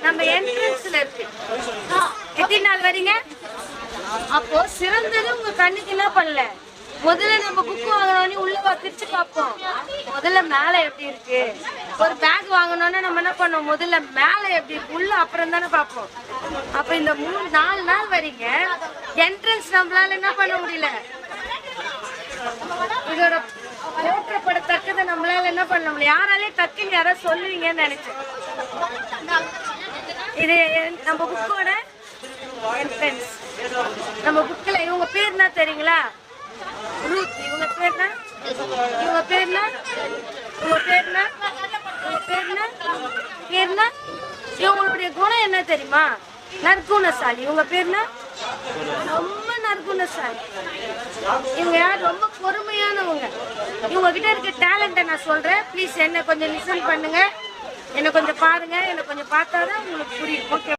நம்ம என்ட்ரன்ஸ்ல இருக்கு. எத்தனை நாள் வரீங்க? அப்போ சிறந்தது உங்க கண்ணுக்கு என்ன பண்ணல, முதல்ல நம்ம புக் வாங்கணும்னு உள்ள பிரிச்சு பார்ப்போம். முதல்ல மேல எப்படி இருக்கு. ஒரு பேக் வாங்கணும்னா நம்ம என்ன பண்ணோம், முதல்ல மேல எப்படி இருக்கு உள்ள அப்புறம் தானே பார்ப்போம். அப்ப இந்த 4 நாள் வரீங்க, என்ட்ரன்ஸ் நம்மளால என்ன பண்ண முடியல, இதோட போற்றப்படத்தக்கதை நம்மளால என்ன பண்ண முடியல. யாராலே டக்குன்னு யாராவது சொல்லுவீங்கன்னு நினைச்சேன். இது நம்ம புக்கோட என்ட்ரன்ஸ். நம்ம புக்ல இவங்க பேர் என்ன தெரியுங்களா? ரூத். இவங்க பேர்னா இவங்க பேர்னா இவங்க பேர்னா இவங்க பேர்னா பேர்னா இவங்களுடைய குணம் என்ன தெரியுமா? நற்குணசாலி. இவங்க பேர்னா ரொம்ப நற்குணசாலி. இவங்க யார்? ரொம்ப பொறுமையானவங்க. இவங்க கிட்ட இருக்க டேலண்ட்டை நான் சொல்றேன். ப்ளீஸ் என்ன கொஞ்சம் லிசன் பண்ணுங்க, என்ன கொஞ்சம் பாருங்க. என்ன கொஞ்சம் பார்த்தாதான் உங்களுக்கு புரியும். ஓகே.